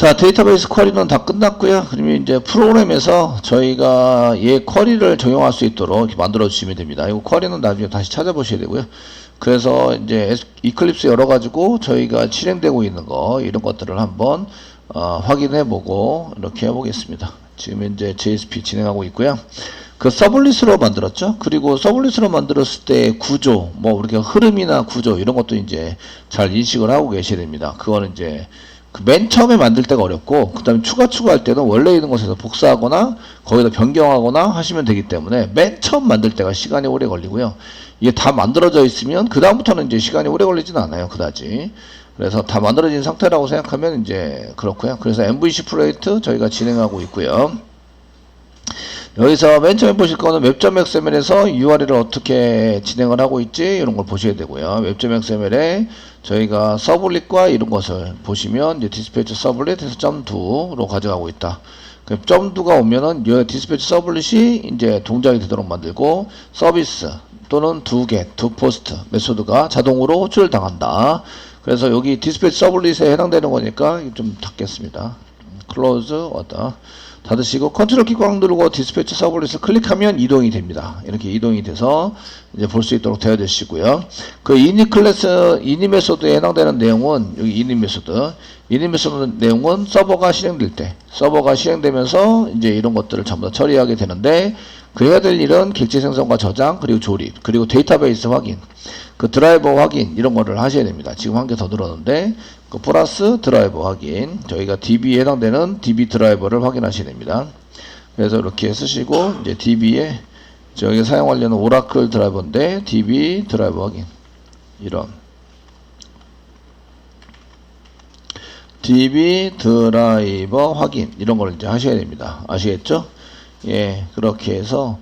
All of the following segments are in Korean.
자, 데이터베이스 쿼리는 다 끝났고요. 그러면 이제 프로그램에서 저희가 얘 쿼리를 적용할 수 있도록 이렇게 만들어 주시면 됩니다. 이거 쿼리는 나중에 다시 찾아보셔야 되고요. 그래서 이제 이클립스 열어가지고 저희가 실행되고 있는 거 이런 것들을 한번 확인해보고 이렇게 해보겠습니다. 지금 이제 JSP 진행하고 있고요. 그 서블릿으로 만들었죠. 그리고 서블릿으로 만들었을 때 구조, 뭐 이렇게 흐름이나 구조 이런 것도 이제 잘 인식을 하고 계셔야 됩니다. 그거는 이제 그 맨 처음에 만들 때가 어렵고, 그 다음에 추가할 때는 원래 있는 곳에서 복사하거나 거기다 변경하거나 하시면 되기 때문에 맨 처음 만들 때가 시간이 오래 걸리고요. 이게 다 만들어져 있으면 그 다음부터는 이제 시간이 오래 걸리진 않아요, 그다지. 그래서 다 만들어진 상태라고 생각하면 이제 그렇고요. 그래서 MVC 프로젝트 저희가 진행하고 있고요. 여기서 맨 처음에 보실 거는 웹.xml에서 URL을 어떻게 진행을 하고 있지 이런 걸 보셔야 되고요. 웹.xml에 저희가 서블릿과 이런 것을 보시면 이제 디스패치 서블릿에서 .do로 가져가고 있다. 그 .do가 오면은 이 디스패치 서블릿이 이제 동작이 되도록 만들고, 서비스 또는 doGet, doPost 메소드가 자동으로 호출을 당한다. 그래서 여기 디스패치 서블릿에 해당되는 거니까 좀 닫겠습니다. 클로즈 왔다. 닫으시고 컨트롤 키 꽉 누르고 디스패치 서블릿을 클릭하면 이동이 됩니다. 이렇게 이동이 돼서 이제 볼 수 있도록 되어 주시고요. 그 이니 클래스, 이니 메소드에 해당되는 내용은 여기 이니 메소드 내용은 서버가 실행되면서 이제 이런 것들을 전부 다 처리하게 되는데, 그 해야 될 일은 객체 생성과 저장, 그리고 조립, 그리고 데이터베이스 확인, 그 드라이버 확인 이런 거를 하셔야 됩니다. 지금 한 개 더 늘었는데 그 플러스 드라이버 확인, 저희가 DB에 해당되는 DB 드라이버를 확인하셔야 됩니다. 그래서 이렇게 쓰시고 이제 DB에 저희가 사용하려는 오라클 드라이버인데 DB 드라이버 확인, 이런 DB 드라이버 확인 이런 걸 이제 하셔야 됩니다. 아시겠죠? 예, 그렇게 해서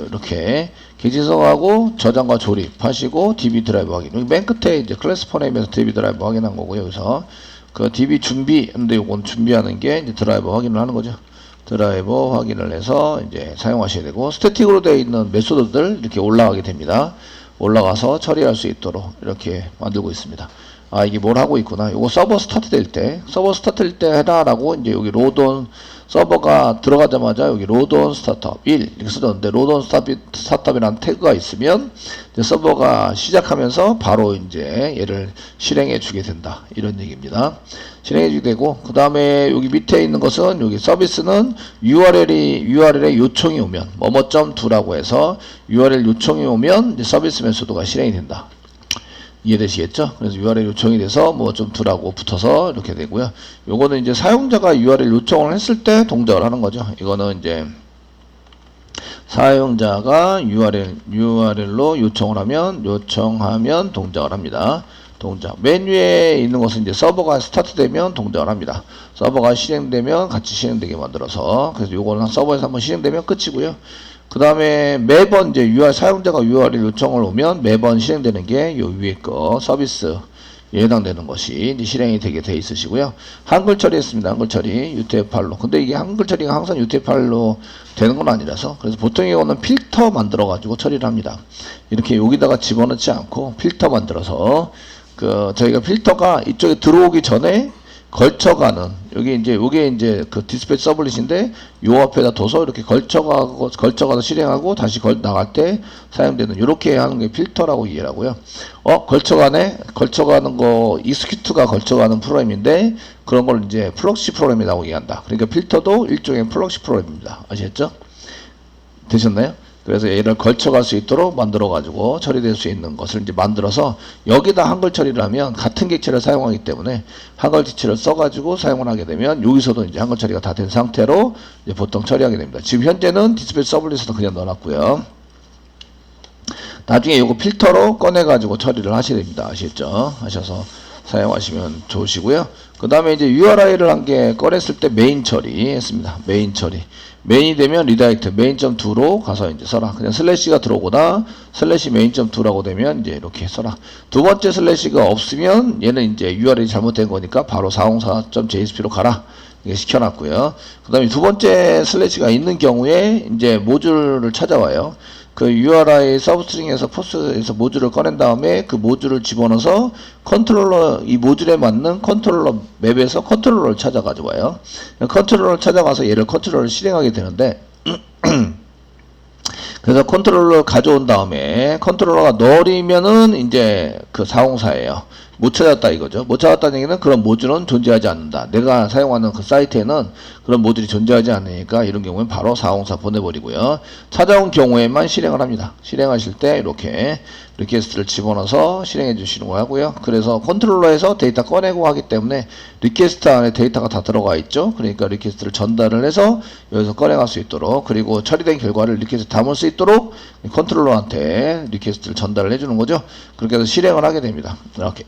이렇게 객체성하고 저장과 조립하시고 DB 드라이버 확인. 여기 맨 끝에 이제 클래스 포네임에서 DB 드라이버 확인한 거고요. 여기서 그 DB 준비, 근데 요건 준비하는 게 이제 드라이버 확인을 하는 거죠. 드라이버 확인을 해서 이제 사용하셔야 되고, 스태틱으로 되어 있는 메소드들 이렇게 올라가게 됩니다. 올라가서 처리할 수 있도록 이렇게 만들고 있습니다. 아, 이게 뭘 하고 있구나. 요거 서버 스타트 될 때 해라라고 이제 여기 로드온 서버가 들어가자마자 여기 로드온 스타트업 1 이렇게 써졌는데, 로드온 스타트업이라는 태그가 있으면 이제 서버가 시작하면서 바로 이제 얘를 실행해 주게 된다. 이런 얘기입니다. 실행해 주게 되고, 그 다음에 여기 밑에 있는 것은 여기 서비스는 URL에 요청이 오면 뭐뭐.do라고 해서 URL 요청이 오면 이제 서비스 메소드가 실행이 된다. 이해되시겠죠? 그래서 URL 요청이 돼서 뭐.do라고 붙어서 이렇게 되고요. 요거는 이제 사용자가 URL 요청을 했을 때 동작을 하는 거죠. 이거는 이제 사용자가 URL로 요청하면 동작을 합니다. 동작. 맨 위에 있는 것은 이제 서버가 스타트되면 동작을 합니다. 서버가 실행되면 같이 실행되게 만들어서, 그래서 요거는 서버에서 한번 실행되면 끝이고요. 그 다음에 매번 이제 사용자가 URL 요청을 오면 매번 실행되는 게 요 위에 거 서비스에 해당되는 것이 이제 실행이 되게 돼 있으시고요. 한글 처리했습니다. 한글 처리 UTF-8로. 근데 이게 한글 처리가 항상 UTF-8로 되는 건 아니라서, 그래서 보통 이거는 필터 만들어 가지고 처리를 합니다. 이렇게 여기다가 집어넣지 않고 필터 만들어서, 저희가 필터가 이쪽에 들어오기 전에 걸쳐가는, 요게 이제 그 디스패치 서블릿인데 요 앞에다 둬서 이렇게 걸쳐가서 실행하고 다시 나갈 때 사용되는, 요렇게 하는 게 필터라고 이해하고요. 걸쳐가는 거 익스큐트가 걸쳐가는 프로그램인데 그런 걸 이제 플럭시 프로그램이라고 이해한다. 그러니까 필터도 일종의 플럭시 프로그램입니다. 아시겠죠? 되셨나요? 그래서 얘를 걸쳐갈 수 있도록 만들어가지고 처리될 수 있는 것을 이제 만들어서 여기다 한글 처리를 하면 같은 객체를 사용하기 때문에 한글 지치를 써가지고 사용을 하게 되면 여기서도 이제 한글 처리가 다 된 상태로 이제 보통 처리하게 됩니다. 지금 현재는 디스패치 서블릿에서 그냥 넣어놨고요. 나중에 이거 필터로 꺼내가지고 처리를 하셔야 됩니다. 아시겠죠? 하셔서 사용하시면 좋으시고요. 그 다음에 이제 URI를 한 개 꺼냈을 때 메인 처리 했습니다. 메인 처리. 메인이 되면 리다이렉트 main.do로 가서 이제 써라. 그냥 슬래시가 들어오거나 슬래시 main.do라고 되면 이제 이렇게 써라. 두 번째 슬래시가 없으면 얘는 이제 URL이 잘못된 거니까 바로 404.jsp로 가라. 이게 시켜놨고요. 그 다음에 두 번째 슬래시가 있는 경우에 이제 모듈을 찾아와요. 그 URI 서브스트링에서 포스에서 모듈을 꺼낸 다음에 그 모듈을 집어넣어서 컨트롤러, 이 모듈에 맞는 컨트롤러 맵에서 컨트롤러를 찾아가지고 와요. 컨트롤러를 찾아가서 얘를 컨트롤러를 실행하게 되는데 그래서 컨트롤러 가져온 다음에 컨트롤러가 널이면은 이제 그 404예요. 못 찾았다 이거죠. 못 찾았다는 얘기는 그런 모듈은 존재하지 않는다. 내가 사용하는 그 사이트에는 그런 모듈이 존재하지 않으니까 이런 경우엔 바로 404 보내버리고요. 찾아온 경우에만 실행을 합니다. 실행하실 때 이렇게 리퀘스트를 집어넣어서 실행해 주시는 거 하고요. 그래서 컨트롤러에서 데이터 꺼내고 하기 때문에 리퀘스트 안에 데이터가 다 들어가 있죠. 그러니까 리퀘스트를 전달을 해서 여기서 꺼내갈 수 있도록, 그리고 처리된 결과를 리퀘스트 담을 수 있도록 컨트롤러한테 리퀘스트를 전달을 해주는 거죠. 그렇게 해서 실행을 하게 됩니다. 이렇게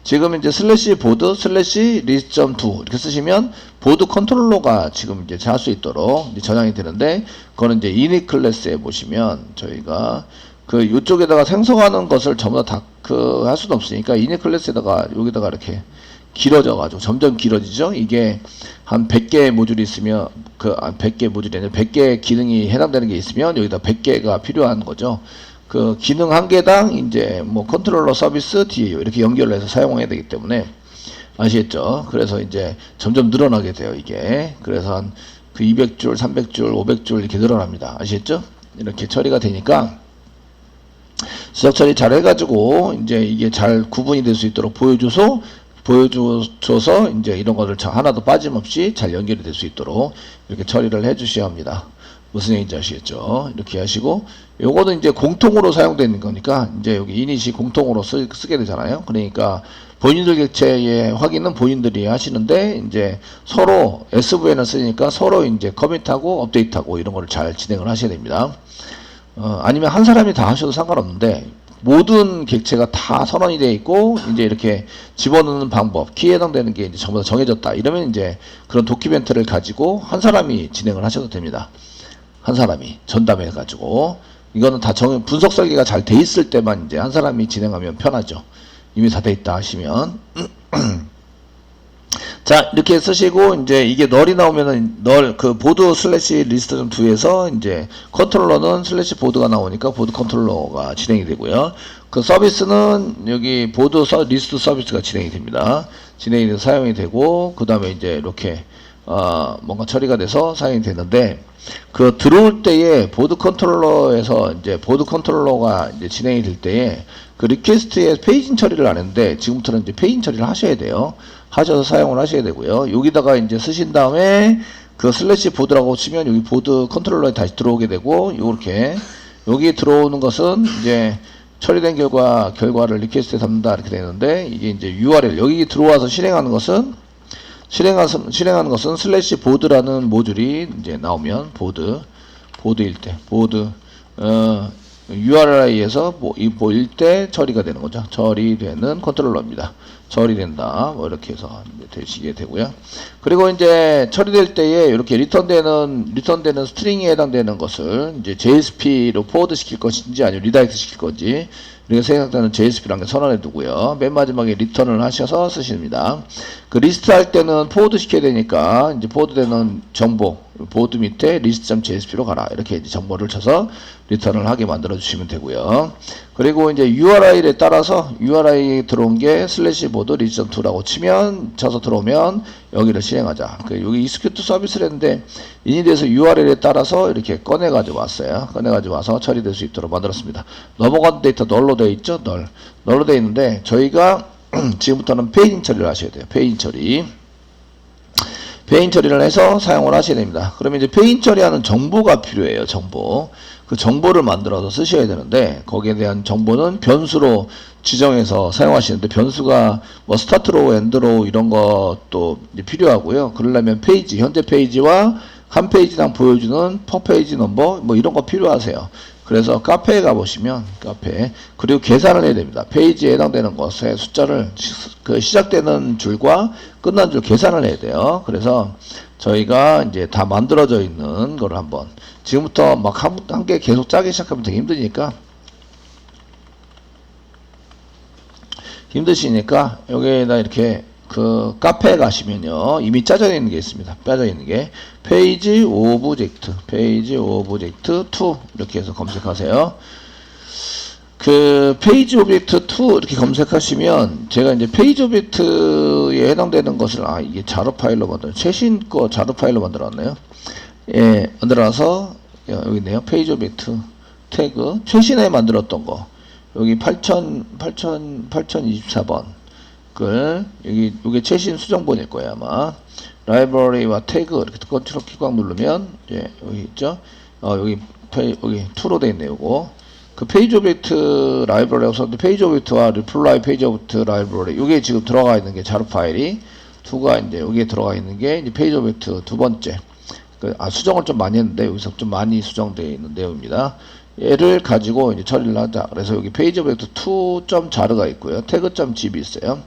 지금 이제 슬래시 보드 슬래시 리스트.2 이렇게 쓰시면 보드 컨트롤러가 지금 이제 할 수 있도록 이제 저장이 되는데, 그거는 이제 이닛 클래스에 보시면 저희가 그 이쪽에다가 생성하는 것을 전부 다 그 할 수는 없으니까 이닛 클래스에다가 여기다가 이렇게 길어져 가지고 점점 길어지죠. 이게 한 100개의 모듈이 있으면 그 100개 모듈이 아니라 100개의 기능이 해당되는 게 있으면 여기다 100개가 필요한 거죠. 그 기능 한 개당 이제 뭐 컨트롤러 서비스 DAO 이렇게 연결을 해서 사용해야 되기 때문에 아시겠죠? 그래서 이제 점점 늘어나게 돼요, 이게. 그래서 한 그 200줄, 300줄, 500줄 이렇게 늘어납니다. 아시겠죠? 이렇게 처리가 되니까 지적 처리 잘 해가지고 이제 이게 잘 구분이 될 수 있도록 보여줘서 이제 이런 것을 하나도 빠짐없이 잘 연결이 될 수 있도록 이렇게 처리를 해 주셔야 합니다. 무슨 얘기인지 아시겠죠? 이렇게 하시고, 요거는 이제 공통으로 사용되는 거니까 이제 여기 이닛이 공통으로 쓰게 되잖아요. 그러니까 본인들 객체의 확인은 본인들이 하시는데, 이제 서로 SVN을 쓰니까 서로 이제 커밋하고 업데이트하고 이런 거를 잘 진행을 하셔야 됩니다. 아니면 한 사람이 다 하셔도 상관없는데, 모든 객체가 다 선언이 되어 있고 이제 이렇게 집어넣는 방법, 키에 해당되는 게 이제 전부 다 정해졌다. 이러면 이제 그런 도큐멘트를 가지고 한 사람이 진행을 하셔도 됩니다. 한 사람이 전담해 가지고, 이거는 다 분석 설계가 잘 돼 있을 때만 이제 한 사람이 진행하면 편하죠. 이미 다 돼 있다 하시면 자, 이렇게 쓰시고, 이제 이게 널이 나오면은 그 보드 슬래시 리스트.2에서 이제 컨트롤러는 슬래시 보드가 나오니까 보드 컨트롤러가 진행이 되고요. 그 서비스는 여기 보드 리스트 서비스가 진행이 됩니다. 진행이 돼서 사용이 되고, 그 다음에 이제 이렇게 뭔가 처리가 돼서 사용이 되는데, 그 들어올 때에 보드 컨트롤러에서 이제 보드 컨트롤러가 이제 진행이 될 때에 그 리퀘스트에 페이징 처리를 안 했는데, 지금부터는 이제 페이징 처리를 하셔야 돼요. 하셔서 사용을 하셔야 되고요. 여기다가 이제 쓰신 다음에 그 슬래시 보드라고 치면 여기 보드 컨트롤러에 다시 들어오게 되고, 요렇게 여기 들어오는 것은 이제 처리된 결과를 리퀘스트에 담는다 이렇게 되는데, 이게 이제 URL 여기 들어와서 실행하는 것은 슬래시 보드라는 모듈이 이제 나오면 보드일 때 URI에서 보일 때 처리가 되는 거죠. 처리되는 컨트롤러입니다. 처리된다. 뭐 이렇게 해서 되시게 되고요. 그리고 이제 처리될 때에 이렇게 리턴되는 스트링에 해당되는 것을 이제 JSP로 포워드 시킬 것인지 아니면 리다이렉트 시킬 건지 우리가 생각하는 JSP라는 게 선언해 두고요. 맨 마지막에 리턴을 하셔서 쓰십니다. 그 리스트 할 때는 포워드 시켜야 되니까 이제 포워드 되는 정보 보드 밑에 list.jsp로 가라 이렇게 이제 정보를 쳐서 리턴을 하게 만들어 주시면 되고요. 그리고 이제 URI에 따라서 URI 들어온 게 슬래시 보드 list.2라고 쳐서 들어오면 여기를 실행하자. 여기 execute 서비스를 했는데 인이돼서 URL에 따라서 이렇게 꺼내가지고 왔어요. 꺼내가지고 와서 처리될 수 있도록 만들었습니다. 넘어간 데이터 널로 되어 있죠? 널로 되어 있는데 저희가 지금부터는 페이징 처리를 하셔야 돼요. 페이징 처리를 해서 사용을 하셔야 됩니다. 그러면 이제 페이징 처리하는 정보가 필요해요. 그 정보를 만들어서 쓰셔야 되는데, 거기에 대한 정보는 변수로 지정해서 사용하시는데, 변수가 뭐 스타트로, 엔드로 이런 것도 이제 필요하고요. 그러려면 현재 페이지와 한 페이지당 보여주는 퍼 페이지 넘버 뭐 이런 거 필요하세요. 그래서 카페에 가보시면 그리고 계산을 해야 됩니다. 페이지에 해당되는 것의 숫자를 그 시작되는 줄과 끝난 줄 계산을 해야 돼요. 그래서 저희가 이제 다 만들어져 있는 걸 한번 지금부터 막 한 개 계속 짜기 시작하면 되게 힘드시니까 여기에다 이렇게 그 카페에 가시면요 이미 짜져 있는 게 있습니다. 빠져 있는 게 페이지 오브젝트 2 이렇게 해서 검색하세요. 그 페이지 오브젝트 2 이렇게 검색하시면 제가 이제 페이지 오브젝트에 해당되는 것을 이게 자료 파일로 최신 거 자료 파일로 만들어놨네요. 예, 만들어놔서 여기 있네요. 페이지 오브젝트 태그 최신에 만들었던 거 여기 8024번 글 여기 이게 최신 수정본일 거예요 아마. 라이브러리와 태그 이렇게 컨트롤 키 꽉 누르면 여기 있죠. 여기 2로 돼 있네요. 요거 그 페이지 오브젝트 라이브러리하고 썼는데 페이지 오브젝트와 리플라이 페이지 오브젝트 라이브러리 요게 지금 들어가 있는 게 자료 파일이 2가 이제 여기에 들어가 있는 게 이제 페이지 오브젝트 두 번째. 수정을 좀 많이 했는데 여기서 좀 많이 수정되어 있는 내용입니다. 얘를 가지고 이제 처리를 하자. 그래서 여기 페이지 오브젝트 2.자르가 있고요. 태그.zip이 있어요.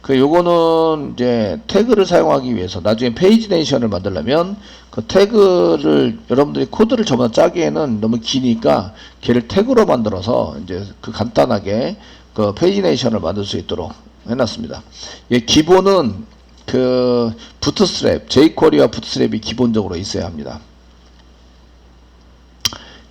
요거는 이제 태그를 사용하기 위해서 나중에 페이지네이션을 만들려면 그 태그를 여러분들이 코드를 전부 다 짜기에는 너무 기니까 걔를 태그로 만들어서 이제 그 간단하게 그 페이지네이션을 만들 수 있도록 해놨습니다. 예, 기본은 그 부트스트랩, jQuery와 부트스트랩이 기본적으로 있어야 합니다.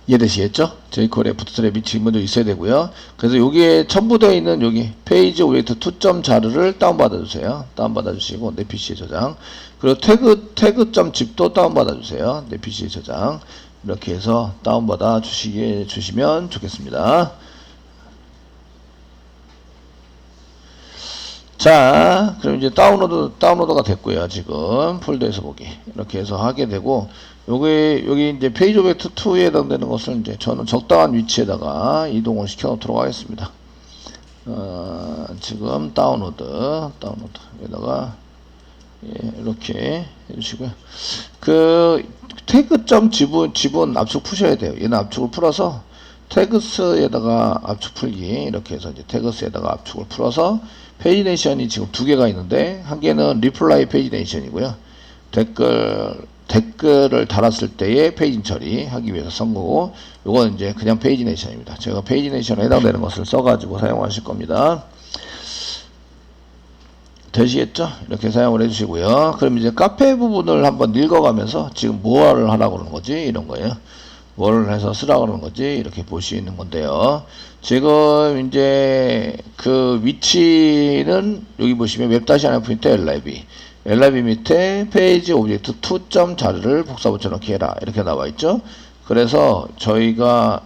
이해되시겠죠? jQuery의 부트스트랩이 기본적으로 있어야 되고요. 그래서 여기에 첨부되어 있는 여기 페이지 오브젝트 2.자르를 다운받아 주세요. 다운받아 주시고 내 PC에 저장. 그리고 태그.zip도 다운받아 주세요. 내 PC에 저장. 이렇게 해서 다운받아 주시면 좋겠습니다. 자, 그럼 이제 다운로드가 됐고요. 지금 폴더에서 보기 이렇게 해서 하게 되고 여기 이제 페이지 오브젝트 2에 해당되는 것을 이제 저는 적당한 위치에다가 이동을 시켜 놓도록 하겠습니다. 지금 다운로드에다가 이렇게 해주시고요. 그 태그.zip은 압축 푸셔야 돼요. 얘는 압축을 풀어서 태그스에다가 압축 풀기 이렇게 해서 이제 태그스에다가 압축을 풀어서 페이지네이션이 지금 2개가 있는데 한 개는 리플라이 페이지네이션이고요. 댓글을 달았을 때의 페이지 처리하기 위해서 쓴 거고 요건 이제 그냥 페이지네이션입니다. 제가 페이지네이션에 해당되는 것을 써가지고 사용하실 겁니다. 되시겠죠? 이렇게 사용을 해주시고요. 그럼 이제 카페 부분을 한번 읽어가면서 지금 뭐를 하라고 그러는 거지? 이런 거예요. 뭘 해서 쓰라고 그러는 거지? 이렇게 볼 수 있는 건데요. 지금 이제 그 위치는 여기 보시면 웹-1 밑에 페이지 오브젝트 2.자르를 복사 붙여넣기 해라. 이렇게 나와 있죠. 그래서 저희가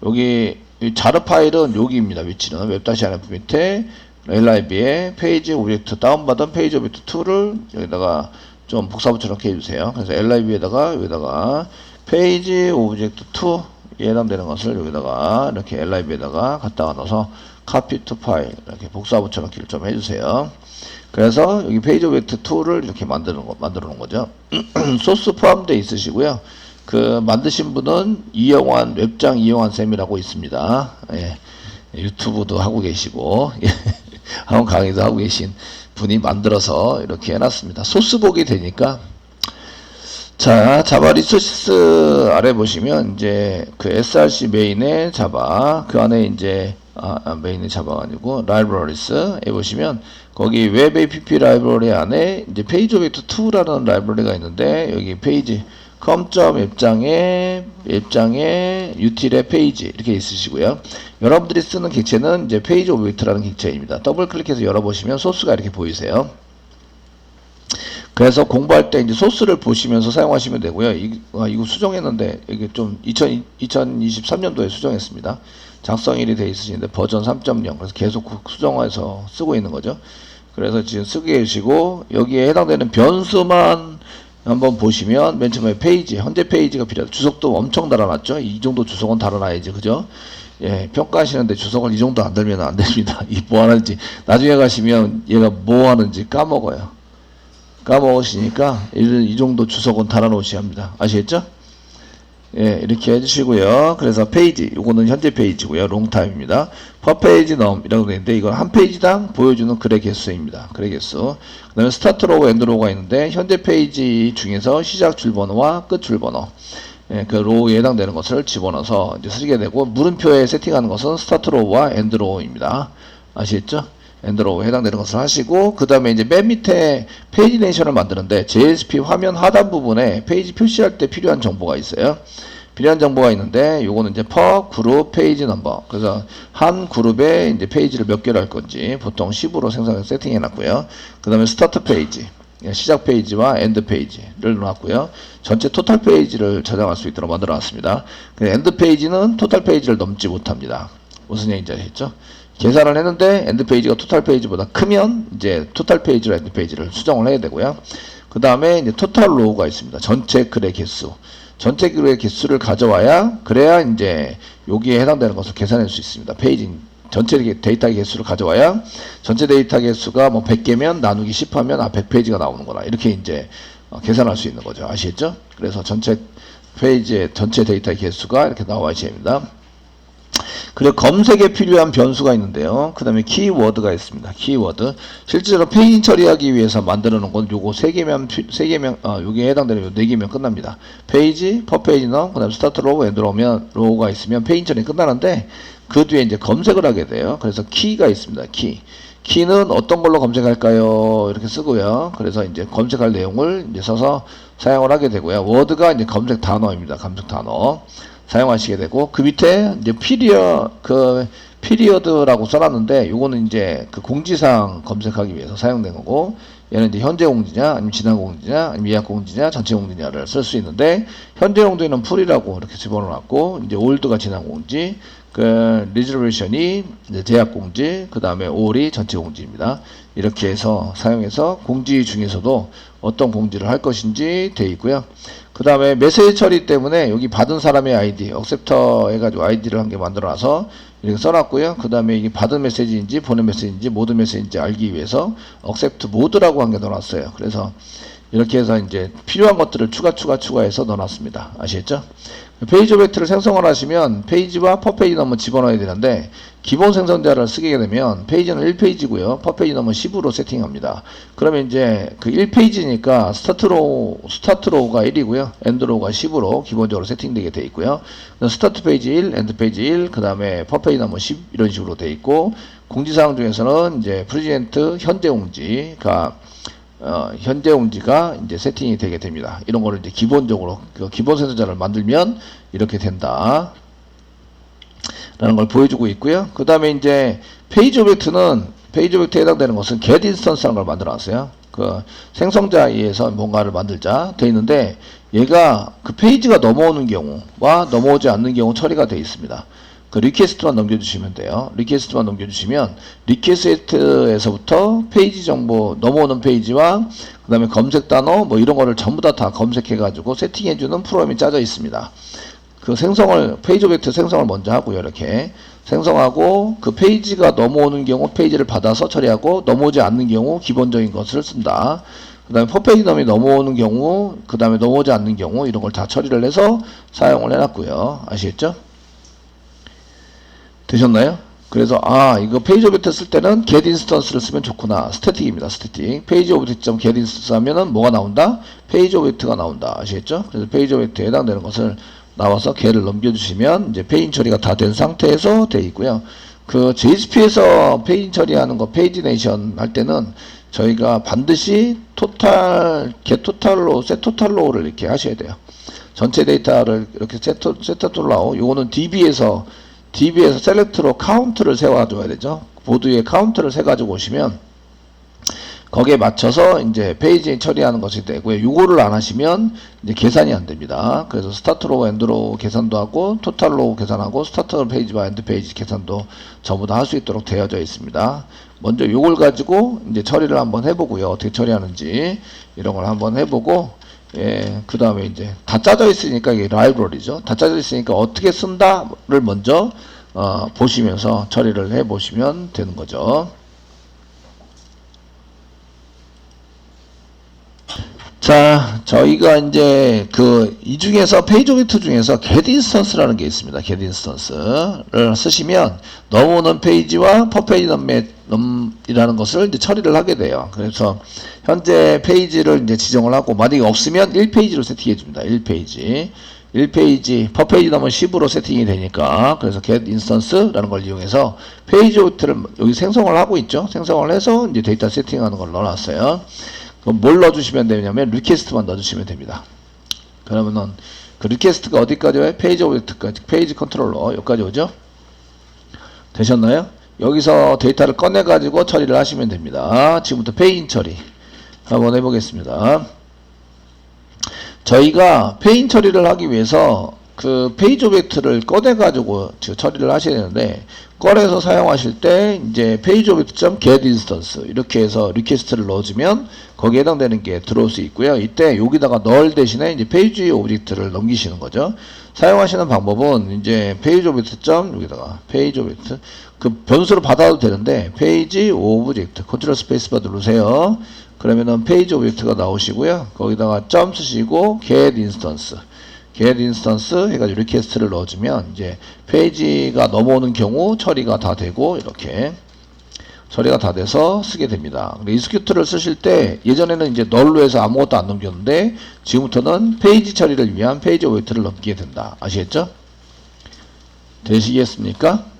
여기 자르 파일은 여기입니다. 위치는 웹-1 밑에 LIB에 페이지 오브젝트 다운받은 페이지 오브젝트 2를 여기다가 좀 복사 붙여넣기 해주세요. 그래서 LIB에다가 여기다가 페이지 오브젝트 2에 해당되는 것을 여기다가 이렇게 LIB에다가 갖다가 넣어서 copy to file 이렇게 복사 붙여넣기를 좀 해주세요. 그래서 여기 페이지 오브젝트 2를 이렇게 만들어 놓은 거죠. 소스 포함되어 있으시고요. 그 만드신 분은 웹장 이영환 쌤이라고 있습니다. 예, 유튜브도 하고 계시고 학원 강의도 하고 계신 분이 만들어서 이렇게 해놨습니다. 소스 보게 되니까 자, 자바 리소시스 아래 보시면 이제 그 src 메인의 자바 그 안에 이제 메인의 자바가 아니고 라이브러리스에 보시면 거기 웹 app 라이브러리 안에 이제 페이지 오브젝트 2라는 라이브러리가 있는데 여기 페이지 com.웹장에 util의 페이지 이렇게 있으시고요. 여러분들이 쓰는 객체는 이제 페이지 오브젝트라는 객체입니다. 더블 클릭해서 열어보시면 소스가 이렇게 보이세요. 그래서 공부할 때 이제 소스를 보시면서 사용하시면 되고요. 이거 수정했는데 이게 좀 2023년도에 수정했습니다. 작성일이 돼 있으신데 버전 3.0 그래서 계속 수정해서 쓰고 있는 거죠. 그래서 지금 쓰게 해주시고 여기에 해당되는 변수만 한번 보시면 맨 처음에 페이지 현재 페이지가 필요하다. 주석도 엄청 달아놨죠. 이 정도 주석은 달아놔야지 그죠? 예, 평가하시는데 주석을 이 정도 안 달면 안 됩니다. 이 뭐 하는지 나중에 가시면 얘가 뭐 하는지 까먹어요. 까먹으시니까 이 정도 주석은 달아놓으셔야 합니다. 아시겠죠? 예, 이렇게 해주시고요. 그래서 페이지, 요거는 현재 페이지고요. 롱타임입니다. per page num 이라고 되는데 이건 한 페이지당 보여주는 글의 개수입니다. 글의 개수. 그 다음에 스타트 로우, 엔드 로우가 있는데 현재 페이지 중에서 시작 줄번호와 끝 줄번호. 예, 그 로우에 해당되는 것을 집어넣어서 이제 쓰게 되고 물음표에 세팅하는 것은 스타트 로우와 엔드 로우입니다. 아시겠죠? 엔드로우 해당되는 것을 하시고, 그 다음에 이제 맨 밑에 페이지네이션을 만드는데 JSP 화면 하단 부분에 페이지 표시할 때 필요한 정보가 있어요. 필요한 정보가 있는데 요거는 이제 per 그룹 페이지 넘버. 그래서 한 그룹에 이제 페이지를 몇 개로 할 건지 보통 10으로 생성해서 세팅해 놨고요. 그 다음에 스타트 페이지, 시작 페이지와 엔드 페이지를 넣었고요. 전체 토탈 페이지를 저장할 수 있도록 만들어 놨습니다. 엔드 페이지는 토탈 페이지를 넘지 못합니다. 무슨 얘기인지 아시겠죠? 계산을 했는데 엔드 페이지가 토탈 페이지보다 크면 이제 토탈 페이지로 엔드 페이지를 수정을 해야 되고요. 그 다음에 이제 토탈 로우가 있습니다. 전체 글의 개수. 전체 글의 개수를 가져와야, 그래야 이제 여기에 해당되는 것을 계산할 수 있습니다. 페이지 전체 데이터 개수를 가져와야 전체 데이터 개수가 뭐 100개면 나누기 10 하면 100페이지가 나오는 거라, 이렇게 이제 계산할 수 있는 거죠. 아시겠죠? 그래서 전체 페이지의 전체 데이터 개수가 이렇게 나와야 됩니다. 그리고 검색에 필요한 변수가 있는데요. 그 다음에 키워드가 있습니다. 키워드. 실제로 페이지 처리하기 위해서 만들어 놓은 건 요거 3개면, 요게 해당되는 요 4개면 끝납니다. 페이지, 퍼 페이지 넘, 그 다음에 스타트 로우, 엔드 로우가 있으면 페이지 처리 끝나는데, 그 뒤에 이제 검색을 하게 돼요. 그래서 키가 있습니다. 키는 어떤 걸로 검색할까요? 이렇게 쓰고요. 그래서 이제 검색할 내용을 이제 써서 사용을 하게 되고요. 워드가 이제 검색 단어입니다. 검색 단어. 사용하시게 되고, 그 밑에 이제 피리어드라고 써놨는데, 요거는 이제 그 공지사항 검색하기 위해서 사용된 거고, 얘는 이제 현재 공지냐, 아니면 지난 공지냐, 아니면 예약 공지냐, 전체 공지냐를 쓸 수 있는데, 현재 공지는 풀이라고 이렇게 집어넣었고, 이제 올드가 지난 공지, 그 리저베이션이 이제 제약 공지, 그 다음에 올이 전체 공지입니다. 이렇게 해서 사용해서 공지 중에서도 어떤 공지를 할 것인지 되어 있고요. 그 다음에 메시지 처리 때문에 여기 받은 사람의 아이디, 억셉터 해가지고 아이디를 한 개 만들어놔서 이렇게 써놨고요. 그 다음에 이게 받은 메시지인지 보낸 메시지인지 모든 메시지인지 알기 위해서 억셉트 모드라고 한 개 넣어놨어요. 그래서 이렇게 해서 이제 필요한 것들을 추가해서 넣어놨습니다. 아시겠죠? 페이지 오브젝트를 생성을 하시면 페이지와 퍼 페이지 넘버 집어넣어야 되는데, 기본 생성자를 쓰게 되면 페이지는 1페이지고요. 퍼 페이지 넘버 10으로 세팅합니다. 그러면 이제 그 1페이지니까 스타트 로우가 1이고요. 엔드 로우가 10으로 기본적으로 세팅되게 되어 있고요. 스타트 페이지 1, 엔드 페이지 1, 그 다음에 퍼 페이지 넘버 10 이런 식으로 되어 있고, 공지사항 중에서는 이제 프리젠트 현재 공지가 현재 공지가 이제 세팅이 되게 됩니다. 이런 거를 이제 기본적으로 그 기본 생성자를 만들면 이렇게 된다 라는 걸 보여주고 있고요. 그 다음에 이제 페이지 오브젝트에 해당되는 것은 get instance라는 걸 만들어 놨어요. 그 생성자에 의해서 뭔가를 만들자 되어 있는데, 얘가 그 페이지가 넘어오는 경우와 넘어오지 않는 경우 처리가 되어 있습니다. 그 리퀘스트만 넘겨주시면 돼요. 리퀘스트만 넘겨주시면 리퀘스트에서부터 페이지 정보, 넘어오는 페이지와 그 다음에 검색 단어 뭐 이런 거를 전부 다 검색해가지고 세팅해주는 프로그램이 짜져 있습니다. 그 페이지 오브젝트 생성을 먼저 하고요. 이렇게 생성하고, 그 페이지가 넘어오는 경우 페이지를 받아서 처리하고, 넘어오지 않는 경우 기본적인 것을 쓴다. 그 다음에 퍼페이지 넘이 넘어오는 경우, 그 다음에 넘어오지 않는 경우 이런 걸 다 처리를 해서 사용을 해놨고요. 아시겠죠? 되셨나요? 그래서 이거 페이지 오브젝트 쓸 때는 get instance를 쓰면 좋구나. 스태틱입니다. 스태틱. 페이지 오브젝트.get instance 하면은 뭐가 나온다? 페이지 오브젝트가 나온다. 아시겠죠? 그래서 페이지 오브젝트에 해당되는 것을 나와서 get를 넘겨주시면 이제 페이지 처리가 다 된 상태에서 되어 있고요. 그 JSP에서 페이지 처리하는 거, 페이지 네이션 할 때는 저희가 반드시 get total로, set total로를 이렇게 하셔야 돼요. 전체 데이터를 이렇게 set total로, 요거는 DB에서 셀렉트로 카운트를 세워줘야 되죠. 보드에 카운트를 세가지고 오시면 거기에 맞춰서 이제 페이지 처리하는 것이 되고요. 요거를 안 하시면 이제 계산이 안 됩니다. 그래서 스타트로, 엔드로 계산도 하고, 토탈로 계산하고, 스타트 페이지와 엔드 페이지 계산도 전부 다 할 수 있도록 되어져 있습니다. 먼저 요걸 가지고 이제 처리를 한번 해보고요. 어떻게 처리하는지 이런 걸 한번 해보고, 그 다음에 이제 다 짜져 있으니까 이게 라이브러리죠. 다 짜져 있으니까 어떻게 쓴다를 먼저 보시면서 처리를 해 보시면 되는 거죠. 자, 저희가 이제 이 중에서 페이지 오브젝트 중에서 get instance라는 게 있습니다. get instance를 쓰시면 넘어오는 페이지와 per page num이라는 것을 이제 처리를 하게 돼요. 그래서 현재 페이지를 이제 지정을 하고, 만약에 없으면 1페이지로 세팅해 줍니다. 1페이지. 1페이지, per 페이지 넘으면 10으로 세팅이 되니까, 그래서 get instance라는 걸 이용해서 페이지 오브젝트를 여기 생성을 하고 있죠. 생성을 해서 이제 데이터 세팅하는 걸 넣어놨어요. 그럼 뭘 넣어주시면 되냐면 리퀘스트만 넣어주시면 됩니다. 그러면은 그 리퀘스트가 어디까지 와요? 페이지 오브젝트까지, 페이지 컨트롤러 여기까지 오죠. 되셨나요? 여기서 데이터를 꺼내 가지고 처리를 하시면 됩니다. 지금부터 페인 처리 한번 해보겠습니다. 저희가 페인 처리를 하기 위해서 그 페이지 오브젝트를 꺼내 가지고 처리를 하셔야 되는데, 꺼내서 사용하실 때 이제 페이지 오브젝트 get instance 이렇게 해서 리퀘스트를 넣어주면 거기에 해당되는 게 들어올 수 있고요. 이때 여기다가 null 대신에 이제 페이지 오브젝트를 넘기시는 거죠. 사용하시는 방법은 이제 페이지 오브젝트 여기다가 페이지 오브젝트 그 변수로 받아도 되는데, 페이지 오브젝트 컨트롤 스페이스바 누르세요. 그러면은 페이지 오브젝트가 나오시고요. 거기다가 점 쓰시고 get instance 해가지고 리퀘스트를 넣어주면 이제 페이지가 넘어오는 경우 처리가 다 되고, 이렇게 처리가 다 돼서 쓰게 됩니다. execute를 쓰실 때 예전에는 이제 널로 해서 아무것도 안 넘겼는데, 지금부터는 페이지 처리를 위한 페이지 오브젝트를 넘기게 된다. 아시겠죠? 되시겠습니까?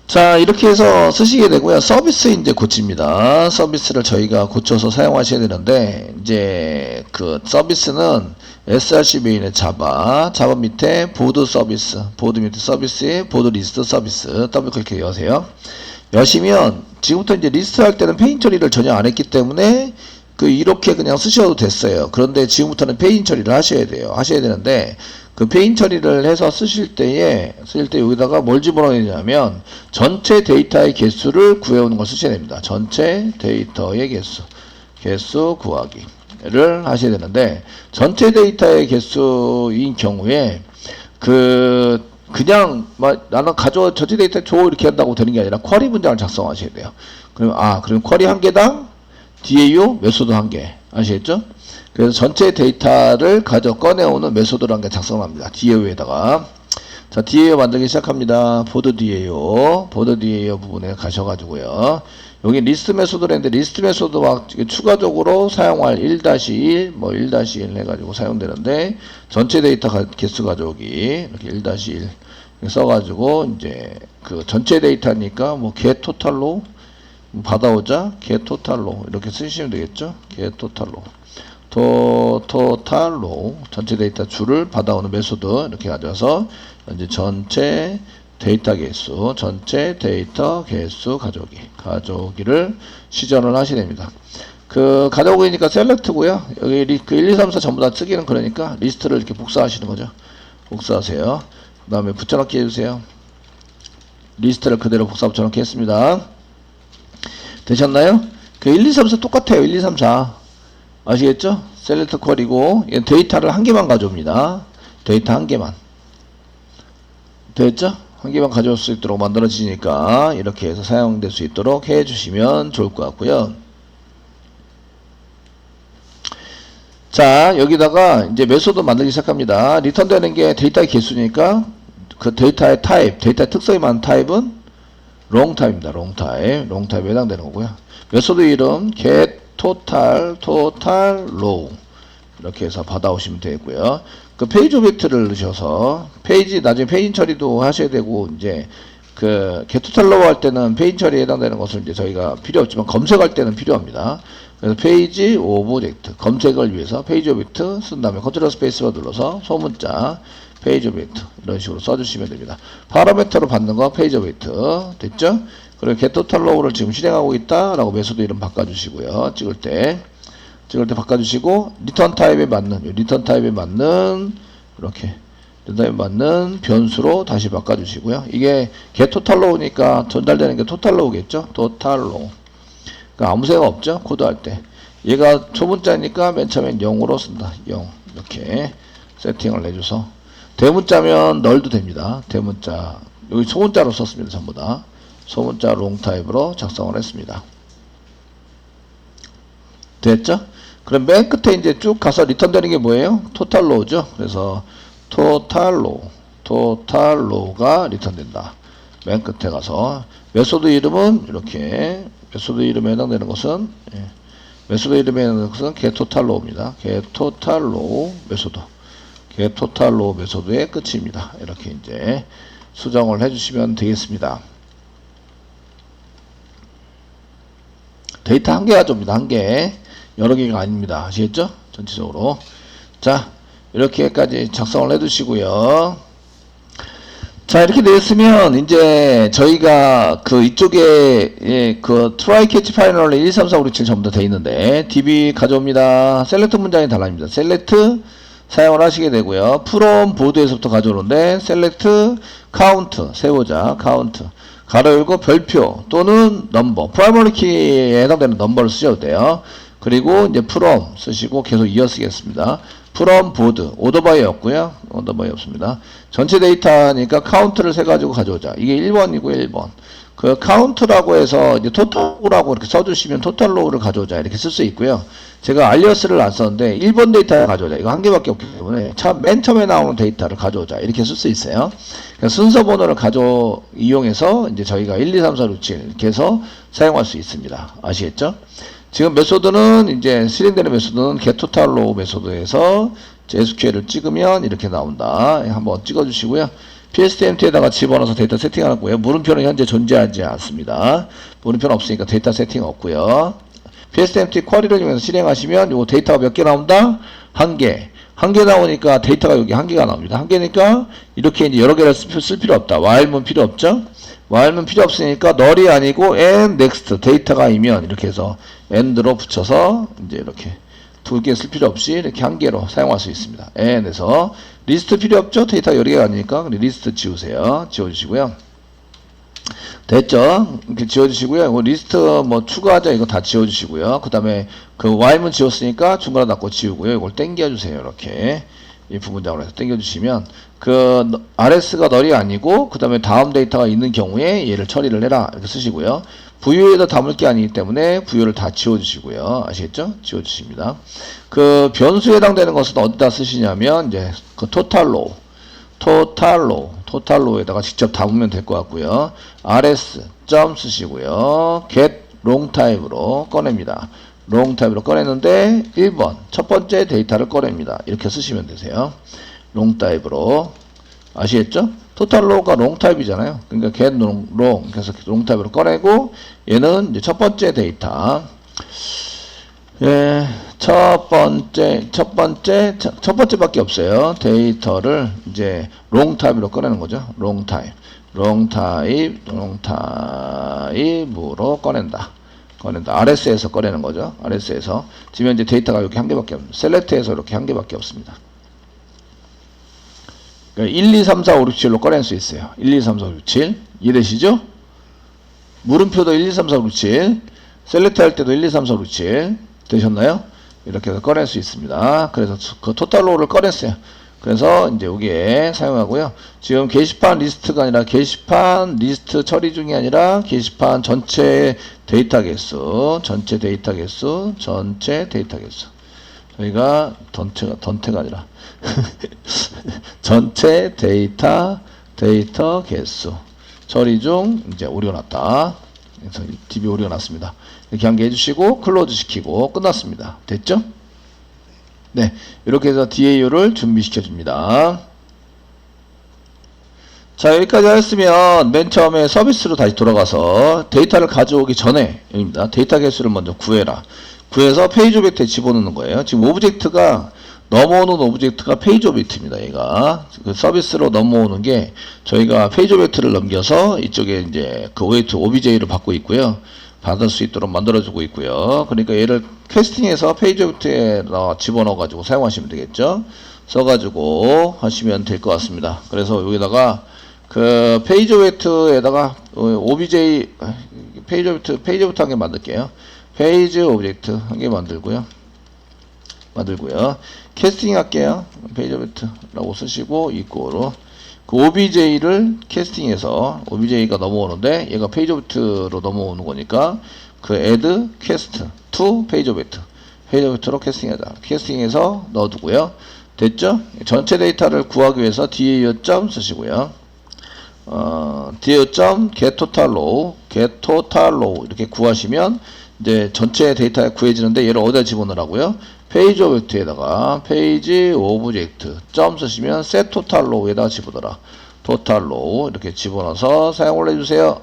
자, 이렇게 해서 쓰시게 되고요. 서비스 이제 고칩니다. 서비스를 저희가 고쳐서 사용하셔야 되는데, 이제 그 서비스는 src 메인의 자바 밑에 보드 서비스, 보드 밑에 서비스에 보드 리스트 서비스 더블 클릭 여세요. 여시면 지금부터 이제 리스트 할 때는 페인 처리를 전혀 안 했기 때문에 이렇게 그냥 쓰셔도 됐어요. 그런데 지금부터는 페인 처리를 하셔야 되는데, 그 페인 처리를 해서 쓰실 때 여기다가 뭘 집어넣어야 되냐면 전체 데이터의 개수를 구해오는 걸 쓰셔야 됩니다. 전체 데이터의 개수 구하기를 하셔야 되는데, 전체 데이터의 개수인 경우에 그냥 나는 전체 데이터 줘 이렇게 한다고 되는 게 아니라 쿼리 문장을 작성하셔야 돼요. 그럼 쿼리 한 개당 DAO 메소드 한 개 아시겠죠? 그래서 전체 데이터를 꺼내오는 메소드를 한 개 작성합니다. DAO에다가. 자, DAO 만들기 시작합니다. 보드 DAO 부분에 가셔가지고요. 여기 리스트 메소드를 했는데, 리스트 메소드 막 추가적으로 사용할 1-1, 1-1 해가지고 사용되는데, 전체 데이터 개수 가져오기, 이렇게 1-1 써가지고, 이제 그 전체 데이터니까 get total로 받아오자, get total로 이렇게 쓰시면 되겠죠? get total로. 토탈로 전체 데이터 줄을 받아오는 메소드 이렇게 가져와서 이제 전체 데이터 개수 가져오기를 시전을 하셔야 됩니다. 가져오기니까 셀렉트고요. 여기 1, 2, 3, 4 전부 다 쓰기는 그러니까 리스트를 이렇게 복사하시는 거죠. 복사하세요. 그 다음에 붙여넣기 해주세요. 리스트를 그대로 복사 붙여넣기 했습니다. 되셨나요? 1, 2, 3, 4 똑같아요. 1, 2, 3, 4 아시겠죠? 셀렉트 쿼리고 데이터를 한 개만 가져옵니다. 데이터 한 개만. 됐죠? 한 개만 가져올 수 있도록 만들어지니까 이렇게 해서 사용될 수 있도록 해주시면 좋을 것 같고요. 자, 여기다가 이제 메소드 만들기 시작합니다. 리턴 되는 게 데이터의 개수니까 그 데이터의 타입, 데이터의 특성이 많은 타입은 롱타입입니다. 롱타입에 해당되는 거고요. 메소드 이름 get total row 이렇게 해서 받아오시면 되고요. 그 페이지 오브젝트를 넣으셔서 나중에 페이지 처리도 하셔야 되고, 이제 get total row 할 때는 페이지 처리에 해당되는 것을 이제 저희가 필요 없지만 검색할 때는 필요합니다. 그래서 페이지 오브젝트 검색을 위해서 페이지 오브젝트 쓴 다음에 컨트롤 스페이스로 눌러서 소문자 페이지 오브젝트 이런 식으로 써주시면 됩니다. 파라미터로 받는 거 페이지 오브젝트 됐죠? 그리고 get total row를 지금 실행하고 있다라고 메소드 이름 바꿔주시고요. 찍을 때 바꿔주시고 리턴 타입에 맞는 이렇게 리턴 타입에 맞는 변수로 다시 바꿔주시고요. 이게 get total row니까 전달되는 게 total row겠죠? total row. 그러니까 아무 생각 없죠? 코드할 때. 얘가 초문자니까 맨 처음엔 0으로 쓴다. 0 이렇게 세팅을 해줘서 대문자면 널도 됩니다. 대문자 여기 소문자로 썼습니다. 전부 다. 소문자 롱 타입으로 작성을 했습니다. 됐죠? 그럼 맨 끝에 이제 쭉 가서 리턴 되는 게 뭐예요? 토탈 로우죠. 그래서 토탈 로우가 리턴 된다. 맨 끝에 가서 메소드 이름은 이렇게 메소드 이름에 해당되는 것은 메소드 이름의 것은 getTotalRow입니다. getTotalRow 메소드. getTotalRow 메소드의 끝입니다. 이렇게 이제 수정을 해주시면 되겠습니다. 데이터 한 개 가져옵니다. 한 개. 여러 개가 아닙니다. 아시겠죠? 전체적으로. 자, 이렇게까지 작성을 해두시고요. 자, 이렇게 되었으면 이제 저희가 그 이쪽에 그 try catch finally 1, 2, 3, 4, 5, 6, 7 전부 다 돼 있는데 db 가져옵니다. select 문장이 달라집니다. select 사용을 하시게 되고요. from 보드에서부터 가져오는데 select count 세우자 count 가로 열고 별표 또는 넘버 프라이머리 키에 해당되는 넘버를 쓰셔도 돼요. 그리고 이제 from 쓰시고 계속 이어 쓰겠습니다. from board 오더바이 없고요. 오더바이 없습니다. 전체 데이터니까 카운트를 세 가지고 가져오자. 이게 1번이고 1번. 그 카운트라고 해서 이제 토탈로우라고 이렇게 써주시면 토탈로우를 가져오자 이렇게 쓸 수 있고요. 제가 알리어스를 안 썼는데 1번 데이터를 가져오자. 이거 한 개밖에 없기 때문에 맨 처음에 나오는 데이터를 가져오자 이렇게 쓸 수 있어요. 순서 번호를 이용해서 이제 저희가 1, 2, 3, 4, 6, 7 이렇게 해서 사용할 수 있습니다. 아시겠죠? 지금 메소드는 이제 실행되는 메소드는 getTotalRow 메소드에서 SQL을 찍으면 이렇게 나온다. 한번 찍어주시고요. PSTMT에다가 집어넣어서 데이터 세팅하고요. 물음표는 현재 존재하지 않습니다. 물음표는 없으니까 데이터 세팅 없고요. PSTMT 쿼리를 이용해서 실행하시면 요 데이터가 몇 개 나온다? 한 개. 한 개 나오니까 데이터가 여기 한 개가 나옵니다. 한 개니까 이렇게 이제 여러 개를 쓸 필요 없다. while문 필요 없죠? while문 필요 없으니까 null이 아니고 and next 데이터가 이면 이렇게 해서 and로 붙여서 이제 이렇게 두 개 쓸 필요 없이 이렇게 한 개로 사용할 수 있습니다. and에서 리스트 필요 없죠? 데이터 여러 개가 아니니까 리스트 지우세요. 지워주시고요. 됐죠? 이렇게 지워주시고요. 이거 리스트 뭐 추가하자 이거 다 지워주시고요. 그 다음에 그 while문 지웠으니까 중간에 닫고 지우고요. 이걸 당겨주세요. 이렇게 이 부분장으로 해서 당겨주시면 그 RS가 널이 아니고 그 다음에 다음 데이터가 있는 경우에 얘를 처리를 해라 이렇게 쓰시고요. 부유에다 담을 게 아니기 때문에 부유를 다 지워주시고요. 아시겠죠? 지워주십니다. 그 변수에 해당되는 것은 어디다 쓰시냐면 이제 그 토탈로에다가 직접 담으면 될 것 같고요. rs 점 쓰시고요. get longtime으로 꺼냅니다. longtime으로 꺼냈는데 1번 첫 번째 데이터를 꺼냅니다. 이렇게 쓰시면 되세요. longtime으로 아시겠죠? 토탈로가 롱타입이잖아요. 그러니까 get long 그래서 롱타입으로 꺼내고 얘는 이제 첫 번째 데이터. 예, 첫 번째밖에 없어요. 데이터를 이제 롱타입으로 꺼내는 거죠. 롱타입으로 꺼낸다. RS에서 꺼내는 거죠. RS에서 지금 현재 데이터가 여기 한 개밖에 없습니다. 셀렉트에서 이렇게 한 개밖에 없습니다. 1, 2, 3, 4, 5, 6, 7로 꺼낼 수 있어요. 1, 2, 3, 4, 5, 6, 7 이해되시죠? 물음표도 1, 2, 3, 4, 5, 6, 7 셀렉트 할 때도 1, 2, 3, 4, 5, 6, 7 되셨나요? 이렇게 해서 꺼낼 수 있습니다. 그래서 그 토탈로우를 꺼냈어요. 그래서 이제 여기에 사용하고요. 지금 게시판 리스트가 아니라 게시판 리스트 처리 중이 아니라 게시판 전체 데이터 개수 저희가 던테가 아니라 전체 데이터 개수 처리 중 이제 오려놨다. 그래서 DB 오려놨습니다. 이렇게 한 개 해주시고 클로즈 시키고 끝났습니다. 됐죠? 네, 이렇게 해서 DAU를 준비시켜 줍니다. 자, 여기까지 하였으면 맨 처음에 서비스로 다시 돌아가서 데이터를 가져오기 전에 입니다. 데이터 개수를 먼저 구해라. 구해서 페이지 오브젝트에 집어넣는 거예요. 지금 오브젝트가 넘어오는 오브젝트가 페이지 오브젝트입니다. 얘가 그 서비스로 넘어오는 게 저희가 페이지 오브젝트를 넘겨서 이쪽에 이제 그 OBJ를 받고 있고요. 받을 수 있도록 만들어주고 있고요. 그러니까 얘를 캐스팅해서 페이지 오브젝트에 집어넣어 가지고 사용하시면 되겠죠. 써가지고 하시면 될 것 같습니다. 그래서 여기다가 그 페이지 오브젝트에다가 OBJ 페이지 오브젝트 한 개 만들게요. 페이지 오브젝트 한 개 만들고요. 캐스팅 할게요. 페이지 오브젝트라고 쓰시고 이꼬로 그 OBJ를 캐스팅해서 OBJ가 넘어오는데 얘가 페이지 오브젝트로 넘어오는 거니까 그 add quest to page object 페이지 오브젝트로 캐스팅하자. 캐스팅해서 넣어두고요. 됐죠? 전체 데이터를 구하기 위해서 DAU 점 쓰시고요. DAU 점 getTotalRow 이렇게 구하시면 이제 전체 데이터에 구해지는데 얘를 어디다 집어넣으라고요? 페이지 오브젝트에다가 페이지 오브젝트 점 쓰시면 set total row에다가 집어넣어라. total row 이렇게 집어넣어서 사용을 해주세요.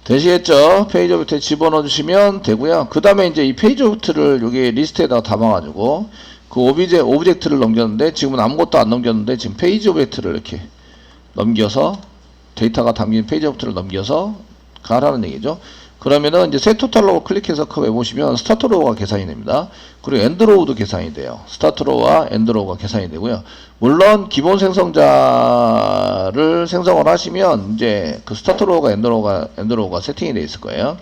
되시겠죠? 페이지 오브젝트에 집어넣어 주시면 되고요. 그 다음에 이제 이 페이지 오브젝트를 여기 리스트에다가 담아가지고 그 오브젝트를 넘겼는데 지금은 아무것도 안 넘겼는데 지금 페이지 오브젝트를 이렇게 넘겨서 데이터가 담긴 페이지 오브젝트를 넘겨서 가라는 얘기죠. 그러면은 이제 셋 토탈로 클릭해서 그 해보시면 스타트 로우가 계산이 됩니다. 그리고 엔드 로우도 계산이 돼요. 스타트 로우와 엔드 로우가 계산이 되고요. 물론 기본 생성자를 생성을 하시면 이제 그 스타트 로우가 엔드 로우가 세팅이 되어 있을 거예요.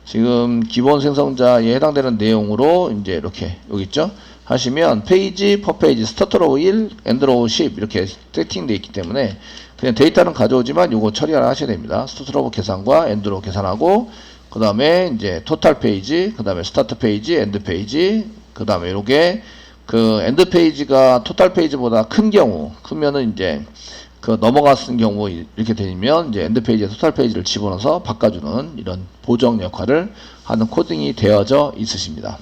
지금 기본 생성자에 해당되는 내용으로 이제 이렇게 여기 있죠. 하시면 페이지 퍼 페이지 스타트 로우 1, 엔드 로우 10 이렇게 세팅되어 있기 때문에 그냥 데이터는 가져오지만 요거 처리를 하셔야 됩니다. 스타트 로우 계산과 엔드 로우 계산하고 그 다음에 이제 토탈 페이지, 그 다음에 스타트 페이지, 엔드 페이지, 그 다음에 요게 그 엔드 페이지가 토탈 페이지보다 큰 경우, 크면은 이제 그 넘어갔은 경우 이렇게 되면 이제 엔드 페이지에 토탈 페이지를 집어넣어서 바꿔주는 이런 보정 역할을 하는 코딩이 되어져 있으십니다.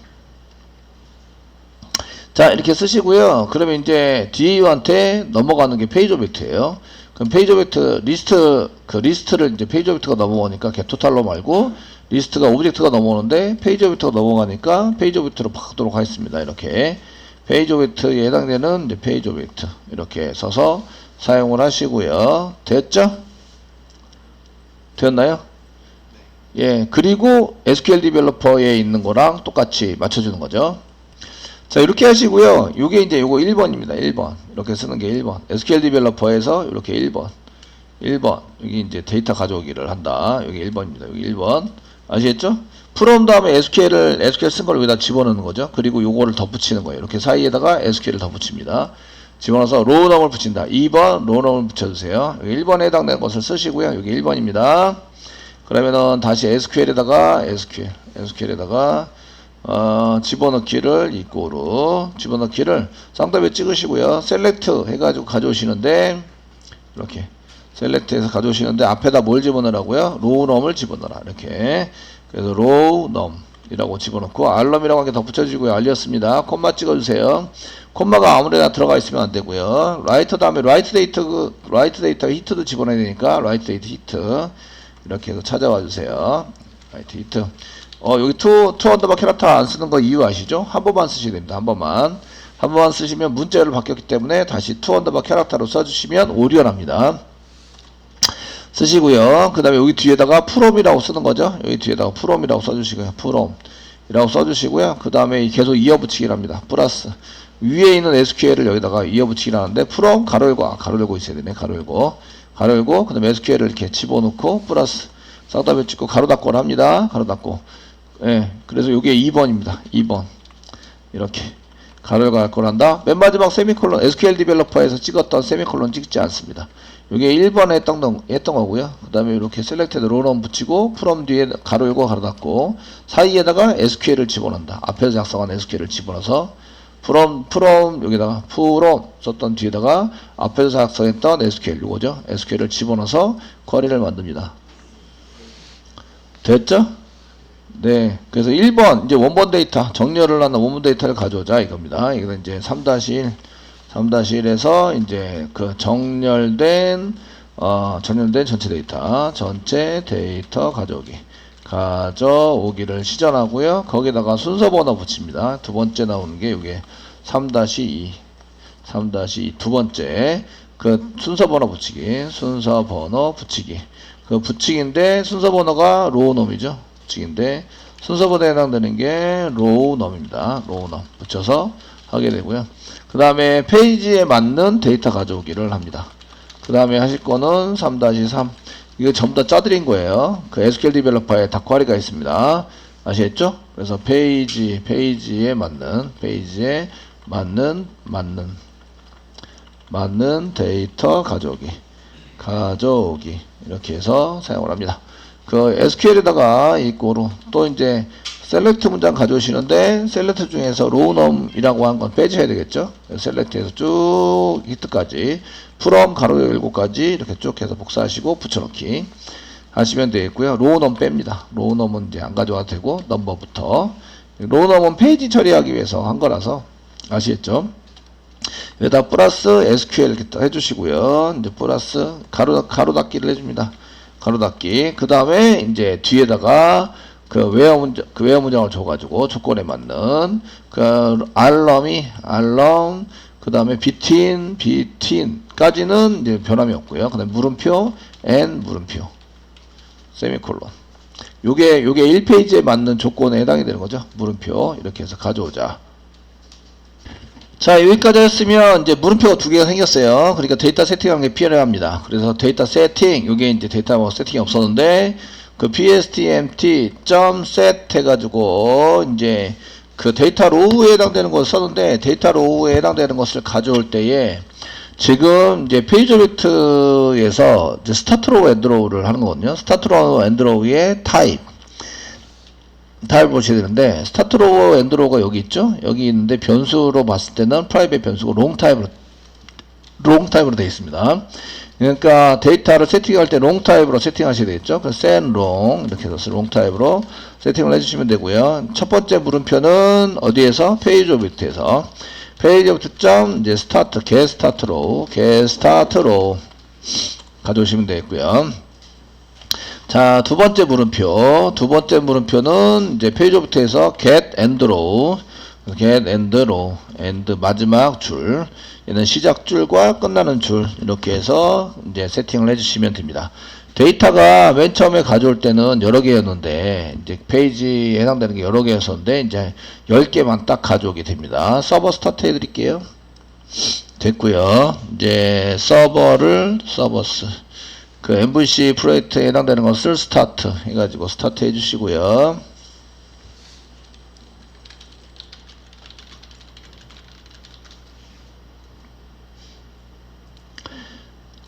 자, 이렇게 쓰시고요. 그러면 이제 DAU한테 넘어가는 게 페이지 오브젝트예요. 그럼 페이지 오브젝트 리스트를 이제 페이지 오브젝트가 넘어오니까 겟토탈로 말고 리스트가 오브젝트가 넘어오는데 페이지 오브젝트가 넘어가니까 페이지 오브젝트로 바꾸도록 하겠습니다. 이렇게 페이지 오브젝트에 해당되는 이제 페이지 오브젝트 이렇게 써서 사용을 하시고요. 됐죠? 되었나요? 예, 그리고 SQL 디벨로퍼에 있는 거랑 똑같이 맞춰주는 거죠. 자, 이렇게 하시고요. 요게 이제 요거 1번입니다. 1번. 이렇게 쓰는 게 1번. SQL 디벨로퍼에서 이렇게 1번. 1번. 여기 이제 데이터 가져오기를 한다. 여기 1번입니다. 여기 1번. 아시겠죠? from 다음에 SQL 쓴 걸 여기다 집어넣는 거죠. 그리고 요거를 덧붙이는 거예요. 이렇게 사이에다가 SQL을 덧붙입니다. 집어넣어서 로우넘을 붙인다. 2번 로우넘을 붙여주세요. 여기 1번에 해당되는 것을 쓰시고요. 여기 1번입니다. 그러면은 다시 SQL에다가 집어넣기를 이꼬로 집어넣기를 쌍따비 찍으시고요. 셀렉트 해가지고 가져오시는데 이렇게 셀렉트해서 가져오시는데 앞에다 뭘 집어넣으라고요? 로우넘을 집어넣어라. 이렇게 그래서 로우넘이라고 집어넣고 알럼이라고 한 개 더 붙여주고요. 알렸습니다. 콤마 찍어주세요. 콤마가 아무데나 들어가 있으면 안 되고요. 라이트 다음에 라이트 데이터 히트도 집어넣어야 되니까 라이트 데이터 히트 이렇게 해서 찾아와 주세요. 라이트 히트. 여기 투 언더바 캐릭터 안 쓰는 거 이유 아시죠? 한 번만 쓰셔야 됩니다. 한 번만 쓰시면 문자열로 바뀌었기 때문에 다시 투 언더바 캐릭터로 써주시면 오리언합니다. 쓰시고요. 그 다음에 여기 뒤에다가 프롬이라고 쓰는 거죠. 여기 뒤에다가 프롬이라고 써주시고요. 프롬이라고 써주시고요. 그 다음에 계속 이어붙이기랍니다. 플러스 위에 있는 SQL을 여기다가 이어붙이기라는데 프롬 가로 열고 있어야 되네. 가로 열고 그 다음에 SQL을 이렇게 집어넣고 플러스 쌍따비 찍고 가로 닫고를 합니다. 가로 닫고. 예, 그래서 요게 2번입니다. 2번. 이렇게. 가로 열고 닫고를 한다. 맨 마지막 세미콜론, SQL 디벨로퍼에서 찍었던 세미콜론 찍지 않습니다. 요게 1번에 했던 거고요. 그 다음에 이렇게 셀렉트드 로우넘 붙이고, 프롬 뒤에 가로 열고 가로 닫고, 사이에다가 SQL을 집어넣는다. 앞에서 작성한 SQL을 집어넣어서, 프롬, 여기다가, 프롬 썼던 뒤에다가, 앞에서 작성했던 SQL, 요거죠. SQL을 집어넣어서 쿼리를 만듭니다. 됐죠? 네. 그래서 1번, 이제 원본 데이터, 정렬을 하는 원본 데이터를 가져오자 이겁니다. 이거 이제 3-1에서 이제 그 정렬된 전체 데이터 가져오기를 시전하고요. 거기다가 순서 번호 붙입니다. 두 번째 나오는 게 이게 3-2 두 번째 그 순서 번호 붙이기 그 붙이기인데 순서 번호가 로우넘이죠. 붙이기인데 순서 번호에 해당되는 게 로우넘입니다. 로우넘 붙여서 하게 되고요. 그 다음에 페이지에 맞는 데이터 가져오기를 합니다. 그 다음에 하실 거는 3-3 이거 전부 다 짜드린 거예요. 그 SQL 디벨로퍼에 다 쿼리가 있습니다. 아시겠죠? 그래서 페이지에 맞는 데이터 가져오기 이렇게 해서 사용을 합니다. 그 SQL에다가 이거로 또 이제 셀렉트 문장 가져오시는데 셀렉트 중에서 로우넘이라고 한 건 빼주셔야 되겠죠. 셀렉트에서 쭉 히트까지 from 가로 열고까지 이렇게 쭉 해서 복사하시고 붙여넣기 하시면 되겠고요. 로우넘 뺍니다. 로우넘은 이제 안 가져와도 되고 넘버부터 로우넘은 페이지 처리하기 위해서 한 거라서 아시겠죠? 여기다 플러스 SQL 이렇게 해주시고요. 이제 플러스 가로 닫기를 해줍니다. 가로 닫기. 그 다음에 이제 뒤에다가 그 웨어 문장을 줘가지고 조건에 맞는 그 알럼 그 다음에 between까지는 이제 변함이 없고요. 그 다음에 물음표 and 물음표 세미콜론. 요게 1페이지에 맞는 조건에 해당이 되는 거죠. 물음표 이렇게 해서 가져오자. 자, 여기까지 했으면 이제 물음표가 두 개가 생겼어요. 그러니까 데이터 세팅하는 게 필요합니다. 그래서 데이터 세팅, 요게 이제 데이터 뭐 세팅이 없었는데 그 pstmt.set 해가지고 이제 그 데이터 로우에 해당되는 것을 썼는데 데이터 로우에 해당되는 것을 가져올 때에 지금 이제 페이지 오브젝트에서 이제 스타트 로우 엔드 로우를 하는 거거든요. 스타트 로우 엔드 로우의 타입 보셔야 되는데 스타트 로우 엔드 로우가 여기 있죠. 여기 있는데 변수로 봤을 때는 프라이빗 변수고 롱 타입으로 되어 있습니다. 그러니까 데이터를 세팅할 때 롱 타입으로 세팅하셔야 되겠죠. 그래서 set long 이렇게 해서 롱 타입으로 세팅을 해주시면 되고요. 첫 번째 물음표는 어디에서 페이지 오브젝트에서 페이지 오브젝트 이제 스타트 get start row 가져오시면 되겠고요. 자, 두 번째 물음표는 이제 페이지 오브젝트에서 get end row end 마지막 줄, 얘는 시작 줄과 끝나는 줄 이렇게 해서 이제 세팅을 해주시면 됩니다. 데이터가 맨 처음에 가져올 때는 여러 개였는데 이제 페이지에 해당되는 게 여러 개였었는데 이제 10개만 딱 가져오게 됩니다. 서버 스타트 해드릴게요. 됐고요. 이제 서버스 그 MVC 프로젝트에 해당되는 것을 스타트 해가지고 스타트 해주시고요.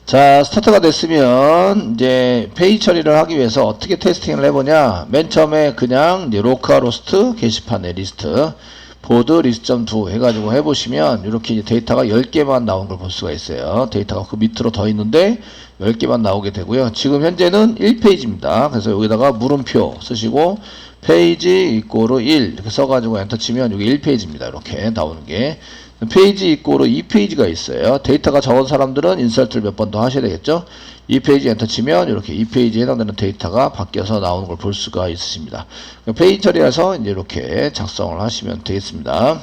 자, 스타트가 됐으면 이제 페이지 처리를 하기 위해서 어떻게 테스팅을 해보냐. 맨 처음에 그냥 이제 로컬호스트 게시판에 리스트 보드 리스트.do 해가지고 해보시면 이렇게 이제 데이터가 10개만 나온 걸 볼 수가 있어요. 데이터가 그 밑으로 더 있는데 10개만 나오게 되고요. 지금 현재는 1페이지입니다. 그래서 여기다가 물음표 쓰시고 페이지 이꼬르 1 이렇게 써가지고 엔터 치면 여기 1페이지입니다. 이렇게 나오는 게. 페이지 이꼬르 2페이지가 있어요. 데이터가 적은 사람들은 인설트를 몇 번 더 하셔야 되겠죠. 2페이지 엔터 치면 이렇게 2페이지에 해당되는 데이터가 바뀌어서 나오는 걸 볼 수가 있으십니다. 페이지 처리해서 이제 이렇게 작성을 하시면 되겠습니다.